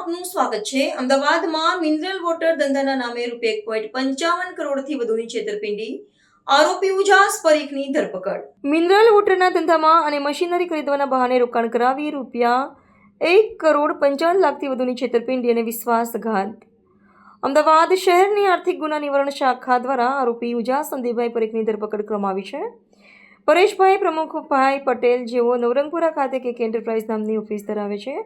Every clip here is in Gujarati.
આપનું સ્વાગત છે। અમદાવાદમાં મિનરલ વોટર ધંધાના નામે ₹1.55 કરોડથી વધુની છેતરપિંડી, આરોપી ઉજાસ પરીખની ધરપકડ। મિનરલ વોટરના ધંધામાં અને મશીનરી ખરીદવાના બહાને રોકાણ કરાવી ₹1.55 કરોડથી વધુની છેતરપિંડી અને વિશ્વાસઘાત। અમદાવાદ શહેરની આર્થિક ગુના નિવારણ શાખા દ્વારા આરોપી ઉજાસ સંદીપભાઈ પરીખની ધરપકડ કરવામાં આવી છે। પરેશભાઈ પ્રમુખભાઈ પટેલ, જેઓ નવરંગપુરા ખાતે કેક એન્ટરપ્રાઇઝ નામની ઓફિસ ધરાવે છે,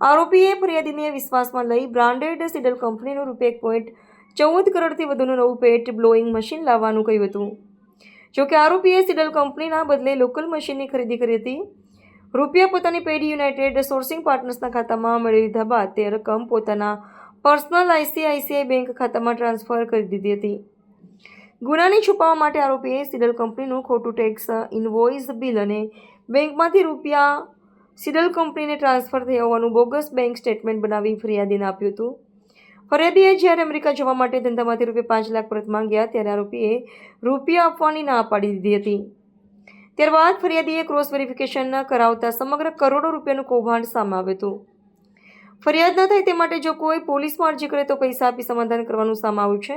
આરોપીએ ફરિયાદીને વિશ્વાસમાં લઈ બ્રાન્ડેડ સિડલ કંપનીનું ₹1.14 કરોડથી વધુનું નવું પેટ બ્લોઈંગ મશીન લાવવાનું કહ્યું હતું। જોકે આરોપીએ સિડલ કંપનીના બદલે લોકલ મશીનની ખરીદી કરી હતી। રૂપિયા પોતાની પેઢી યુનાઇટેડ સોર્સિંગ પાર્ટનર્સના ખાતામાં મળી લીધા બાદ તે રકમ પોતાના પર્સનલ આઈસીઆઈસીઆઈ બેંક ખાતામાં ટ્રાન્સફર કરી દીધી હતી। ગુનાને છુપાવવા માટે આરોપીએ સિડલ કંપનીનું ખોટું ટેક્સ ઇનવોઇસ બિલ અને બેંકમાંથી રૂપિયા સિડલ કંપનીને ટ્રાન્સફર થયા હોવાનું બોગસ બેંક સ્ટેટમેન્ટ બનાવી ફરિયાદીને આપ્યું હતું। ફરિયાદીએ જ્યારે અમેરિકા જવા માટે ધંધામાંથી ₹5 લાખ પરત માંગ્યા ત્યારે આરોપીએ રૂપિયા આપવાની ના પાડી દીધી હતી। ત્યારબાદ ફરિયાદીએ ક્રોસ વેરિફિકેશન કરાવતા સમગ્ર કરોડો રૂપિયાનું કૌભાંડ સામે આવ્યું હતું। ફરિયાદ ન થાય તે માટે જો કોઈ પોલીસમાં અરજી કરે તો પૈસા આપી સમાધાન કરવાનું સામે આવ્યું છે।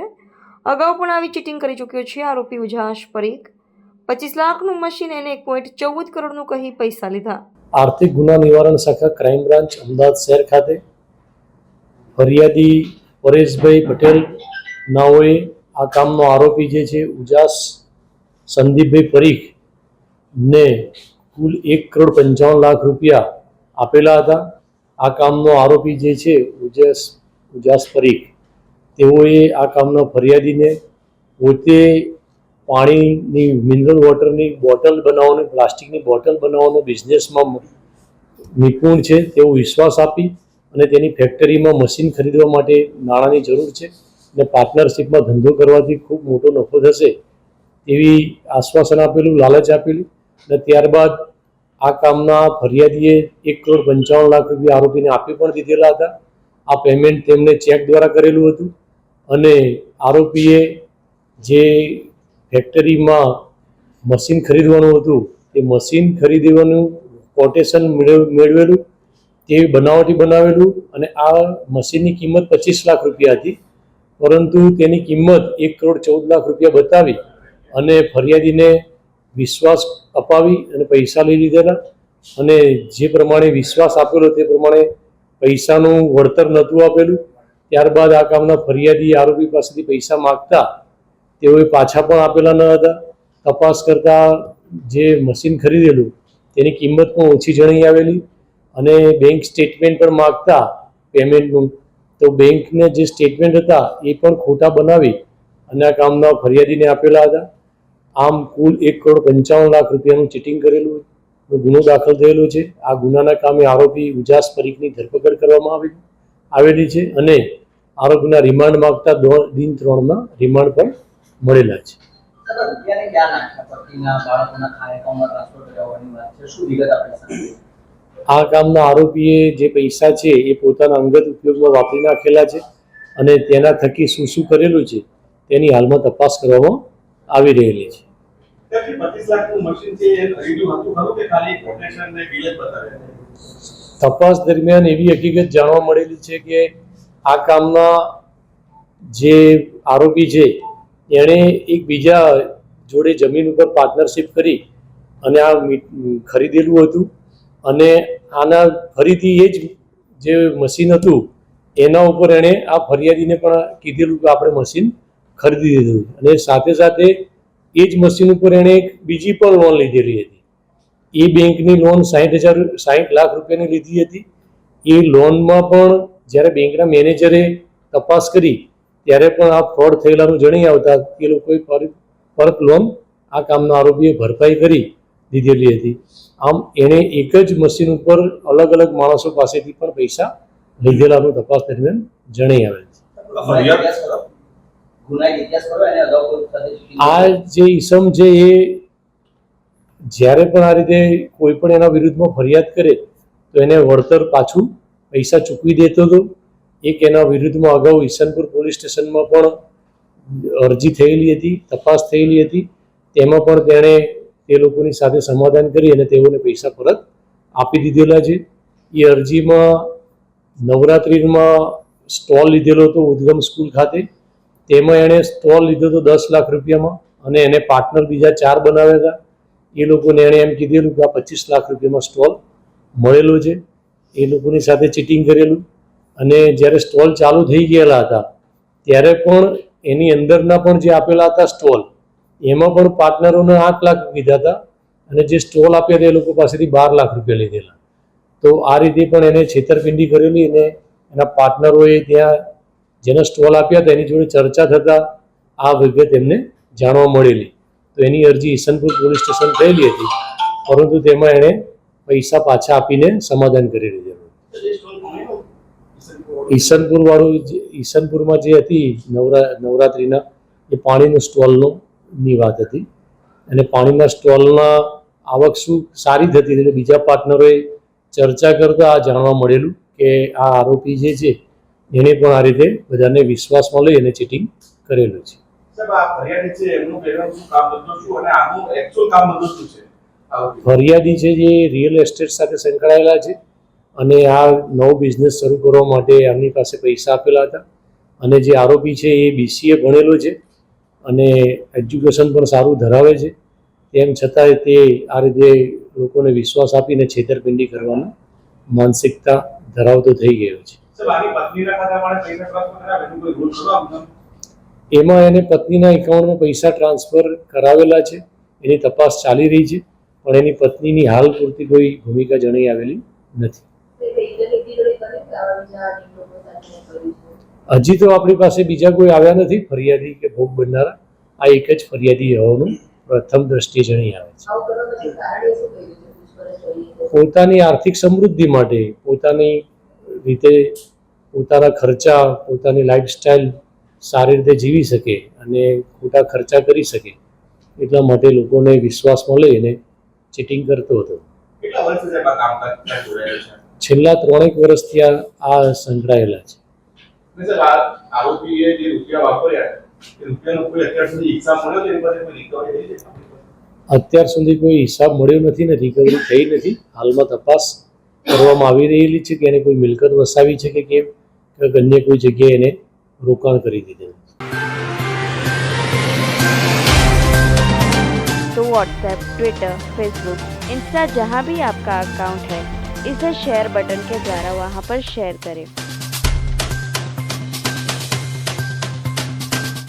અગાઉ પણ આવી ચીટિંગ કરી ચૂક્યો છે આરોપી ઉજાસ પરીખ। 25 લાખનું મશીન એને 1.14 કરોડનું કહી પૈસા લીધા। આર્થિક ગુના નિવારણ શાખા ક્રાઇમ બ્રાન્ચ અમદાવાદ શહેર ખાતે ફરિયાદી પરેશભાઈ પટેલ નાઓએ આ કામનો આરોપી જે છે ઉજાસ સંદીપભાઈ પરીખ ને કુલ ₹1.55 કરોડ આપેલા હતા। આ કામનો આરોપી જે છે ઉજાસ પરીખ, તેઓએ આ કામનો ફરિયાદીને પોતે પાણીની મિનરલ વોટરની બોટલ બનાવવાનો, પ્લાસ્ટિકની બોટલ બનાવવાનો બિઝનેસમાં નિપુણ છે તેવો વિશ્વાસ આપી અને તેની ફેક્ટરીમાં મશીન ખરીદવા માટે નાણાંની જરૂર છે અને પાર્ટનરશિપમાં ધંધો કરવાથી ખૂબ મોટો નફો થશે તેવી આશ્વાસન આપેલું, લાલચ આપેલું અને ત્યારબાદ આ કામના ફરિયાદીએ ₹1.55 કરોડ આરોપીને આપી પણ દીધેલા હતા। આ પેમેન્ટ તેમણે ચેક દ્વારા કરેલું હતું અને આરોપીએ જે ફેક્ટરીમાં મશીન ખરીદવાનું હતું તે મશીન ખરીદવાનું કોટેશન મેળવેલું, તે બનાવટી બનાવેલું અને આ મશીનની કિંમત ₹25 લાખ હતી, પરંતુ તેની કિંમત ₹1.14 કરોડ બતાવી અને ફરિયાદીને વિશ્વાસ અપાવી અને પૈસા લઈ લીધેલા અને જે પ્રમાણે વિશ્વાસ આપેલો તે પ્રમાણે પૈસાનું વળતર નહોતું આપેલું। ત્યારબાદ આ કામના ફરિયાદી આરોપી પાસેથી પૈસા માગતા તેઓએ પાછા પણ આપેલા ન હતા। તપાસ કરતાં જે મશીન ખરીદેલું તેની કિંમત પણ ઓછી જણાઈ આવેલી અને બેંક સ્ટેટમેન્ટ પણ માગતા પેમેન્ટનું, તો બેંકને જે સ્ટેટમેન્ટ હતા એ પણ ખોટા બનાવી અને આ કામના ફરિયાદીને આપેલા હતા। આમ કુલ ₹1.55 કરોડ ચીટિંગ કરેલું ગુનો દાખલ થયેલો છે। આ ગુનાના કામે આરોપી ઉજાસ પરીખની ધરપકડ કરવામાં આવેલી છે અને આરોપીના રિમાન્ડ માંગતા દિન 3ના રિમાન્ડ પણ મળેલા છે। આ કામના આરોપીએ જે પૈસા છે એ પોતાના અંગત ઉપયોગમાં વાપરી નાખેલા છે અને તેના થકી શું શું કરેલું છે તેની હાલમાં તપાસ કરવામાં આવી રહેલી છે। તપાસ દરમિયાન એવી હકીકત જાણવા મળેલી છે કે આ કામના જે આરોપી છે એણે એક બીજા જોડે જમીન ઉપર પાર્ટનરશિપ કરી અને આ ખરીદેલું હતું અને આના ફરીથી એ જ જે મશીન હતું એના ઉપર એણે આ ફરિયાદીને પણ કીધેલું કે આપણે મશીન ખરીદી દીધું અને સાથે સાથે એ જ મશીન ઉપર એણે એક બીજી પણ લોન લીધેલી હતી। એ બેંકની લોન 60 લાખ રૂપિયાની લીધી હતી। એ લોનમાં પણ જ્યારે બેંકના મેનેજરે તપાસ કરી ત્યારે પણ આ ફ્રોડ થયેલાનું જણાઈ આવતા એ લોકોએ પરત લોન આ કામના આરોપીએ ભરપાઈ કરી દીધેલી હતી। આમ એણે એક જ મશીન ઉપર અલગ અલગ માણસો પાસેથી પણ પૈસા લીધેલાનું તપાસ દરમિયાન જણાઈ આવેલ છે। આ જે ઈસમ છે એ જ્યારે પણ આ રીતે કોઈ પણ એના વિરુદ્ધમાં ફરિયાદ કરે તો એને વળતર પાછું પૈસા ચૂકવી દેતો હતો। એક એના વિરુદ્ધમાં અગાઉ ઈસનપુર પોલીસ સ્ટેશનમાં પણ અરજી થયેલી હતી, તપાસ થયેલી હતી, તેમાં પણ તેણે તે લોકોની સાથે સમાધાન કરી અને તેઓને પૈસા પરત આપી દીધેલા છે। એ અરજીમાં નવરાત્રિમાં સ્ટોલ લીધેલો હતો ઉદ્ગમ સ્કૂલ ખાતે, તેમાં એણે સ્ટોલ લીધો હતો 10 લાખ રૂપિયામાં, અને એને પાર્ટનર બીજા 4 બનાવ્યા હતા. એ લોકોને એણે એમ કીધેલું કે આ 25 લાખ રૂપિયામાં સ્ટોલ મળેલો છે. એ લોકોની સાથે ચીટિંગ કરેલું. અને જ્યારે સ્ટોલ ચાલુ થઈ ગયેલા હતા ત્યારે પણ એની અંદરના પણ જે આપેલા હતા સ્ટોલ, એમાં પણ પાર્ટનરોને 8 લાખ કીધા હતા, અને જે સ્ટોલ આપ્યા હતા એ લોકો પાસેથી 12 લાખ રૂપિયા લીધેલા. તો આ રીતે પણ એને છેતરપિંડી કરેલી, અને એના પાર્ટનરોએ ત્યાં જેને સ્ટોલ આપ્યા હતા એની જોડે ચર્ચા થતાં આ વિગત એમને જાણવા મળેલી. તો એની અરજી ઈસનપુર પોલીસ સ્ટેશન થયેલી હતી, પરંતુ તેમાં એણે પૈસા પાછા આપીને સમાધાન કરી લીધેલું. ઈસનપુરમાં જે હતી નવરાત્રિના એ પાણીનો સ્ટોલની વાત હતી, અને પાણીના સ્ટોલના આવક શું સારી થતી હતી. એટલે બીજા પાર્ટનરોએ ચર્ચા કરતા આ જાણવા મળેલું કે આ આરોપી જે છે એને પણ આ રીતે બધાને વિશ્વાસમાં લઈ અને ચીટિંગ કરેલું છે. ફરિયાદી છે જે રિયલ એસ્ટેટ સાથે સંકળાયેલા છે, અને આ નવો બિઝનેસ શરૂ કરવા માટે આમની પાસે પૈસા આપેલા હતા. અને જે આરોપી છે એ BCA ભણેલો છે અને એજ્યુકેશન પણ સારું ધરાવે છે. તેમ છતાંય તે આ રીતે લોકોને વિશ્વાસ આપીને છેતરપિંડી કરવાની માનસિકતા ધરાવતો થઈ ગયો છે. એમાં એને પત્નીના એકાઉન્ટમાં પૈસા ટ્રાન્સફર કરાવેલા છે. એની તપાસ ચાલી રહી છે, પણ એની પત્નીની હાલ પૂરતી કોઈ ભૂમિકા જણાઈ આવેલી નથી. હજી તો આપણી પાસે બીજા કોઈ આવ્યા નથી ફરિયાદી કે ભોગ બનનારા. આ એક જ ફરિયાદી હોવાનું પ્રથમ દ્રષ્ટિએ જણાઈ આવે છે. પોતાની આર્થિક સમૃદ્ધિ માટે, પોતાની રીતે પોતાના ખર્ચા, પોતાની લાઈફસ્ટાઈલ સારી રીતે જીવી શકે અને ખોટા ખર્ચા કરી શકે એટલા માટે લોકોને વિશ્વાસમાં લઈ અને ચીટિંગ કરતો હતો. છેલ્લા 3 વર્ષથી આ સંકળાયેલા છે. અત્યાર સુધી કોઈ હિસાબ મળ્યો નથી ને રિકવરી થઈ નથી. હાલમાં તપાસ કરવામાં આવી રહેલી છે કે એને કોઈ મિલકત વસાવી છે કે કેમ, કે અન્ય કોઈ જગ્યાએ એને રોકાણ કરી દીધેલું. तो व्हाट्सएप, ट्विटर, फेसबुक, इंस्टा जहाँ भी आपका अकाउंट है इसे शेयर बटन के द्वारा वहाँ पर शेयर करें